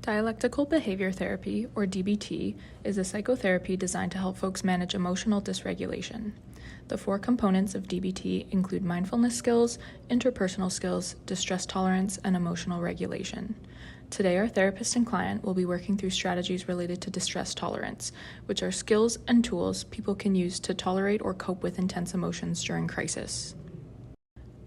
Dialectical behavior therapy, or DBT, is a psychotherapy designed to help folks manage emotional dysregulation. The 4 components of DBT include mindfulness skills, interpersonal skills, distress tolerance, and emotional regulation. Today, our therapist and client will be working through strategies related to distress tolerance, which are skills and tools people can use to tolerate or cope with intense emotions during crisis.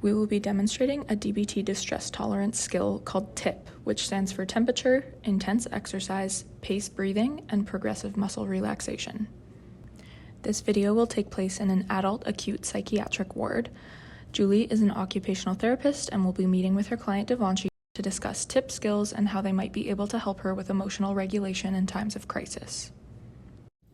We will be demonstrating a DBT distress tolerance skill called TIPP, which stands for temperature, intense exercise, paced breathing, and progressive muscle relaxation. This video will take place in an adult acute psychiatric ward. Julie is an occupational therapist and will be meeting with her client Devanshi to discuss TIPP skills and how they might be able to help her with emotional regulation in times of crisis.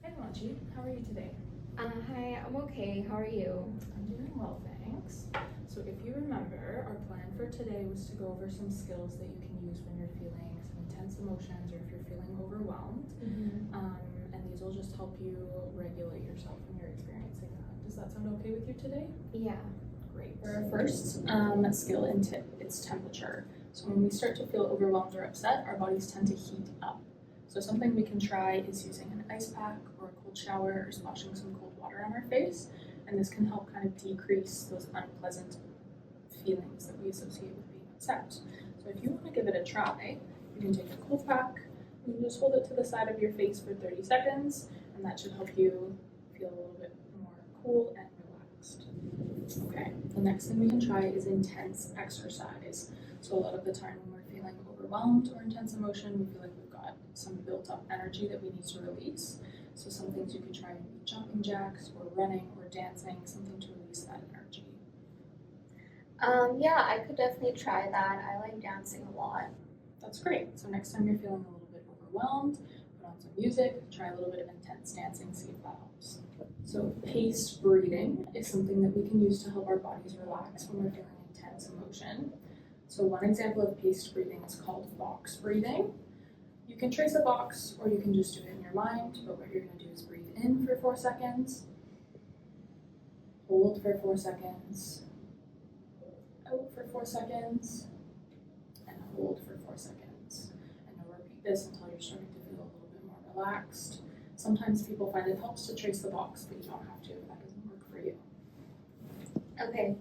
Hi Devanshi, how are you today? Hi, I'm okay. How are you? I'm doing well, thanks. So if you remember, our plan for today was to go over some skills that you can use when you're feeling some intense emotions or if you're feeling overwhelmed. And these will just help you regulate yourself when you're experiencing that. Does that sound okay with you today? Yeah. Great. For our first skill in TIPP, it's temperature. So when we start to feel overwhelmed or upset, our bodies tend to heat up. So something we can try is using an ice pack or a cold shower or splashing some cold water on our face. And this can help kind of decrease those unpleasant feelings that we associate with being upset. So if you want to give it a try, you can take a cold pack, you can just hold it to the side of your face for 30 seconds, and that should help you feel a little bit more cool and relaxed. Okay, the next thing we can try is intense exercise. So a lot of the time when we're feeling overwhelmed or intense emotion, we feel like we've got some built up energy that we need to release. So some things you could try would be jumping jacks or running or dancing, something to release that energy. Yeah, I could definitely try that. I like dancing a lot. That's great. So next time you're feeling a little bit overwhelmed, put on some music, try a little bit of intense dancing, see if that helps. So paced breathing is something that we can use to help our bodies relax when we're feeling intense emotion. So one example of paced breathing is called box breathing. You can trace a box or you can just do it in your mind, but what you're going to do is breathe in for 4 seconds, hold for 4 seconds, out for 4 seconds, and hold for 4 seconds. And you'll repeat this until you're starting to feel a little bit more relaxed. Sometimes people find it helps to trace the box, but you don't have to if that doesn't work for you. Okay,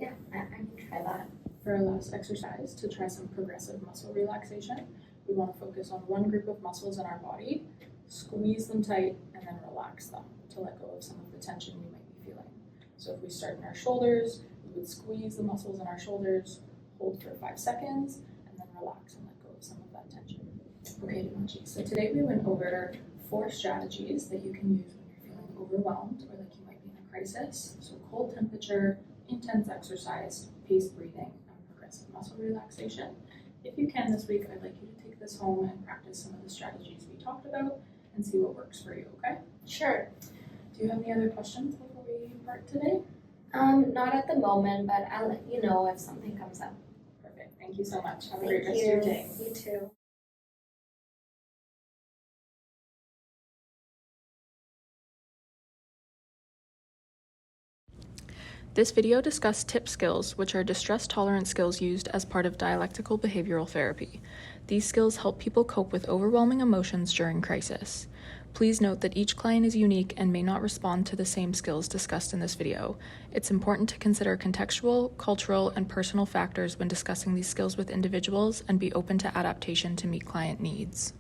yeah, I can try that. For our last exercise, to try some progressive muscle relaxation, we want to focus on one group of muscles in our body, squeeze them tight, and then relax them to let go of some of the tension we might be feeling. So if we start in our shoulders, we would squeeze the muscles in our shoulders, hold for 5 seconds, and then relax and let go of some of that tension. Okay, Devanshi, so today we went over 4 strategies that you can use when you're feeling overwhelmed or like you might be in a crisis. So cold temperature, intense exercise, paced breathing, and progressive muscle relaxation. If you can this week, I'd like you to take this home and practice some of the strategies we talked about and see what works for you, okay? Sure. Do you have any other questions before we part today? Not at the moment, but I'll let you know if something comes up. Perfect. Thank you so much. Have a great rest of your day. You too. This video discussed TIPP skills, which are distress tolerance skills used as part of dialectical behavioral therapy. These skills help people cope with overwhelming emotions during crisis. Please note that each client is unique and may not respond to the same skills discussed in this video. It's important to consider contextual, cultural, and personal factors when discussing these skills with individuals and be open to adaptation to meet client needs.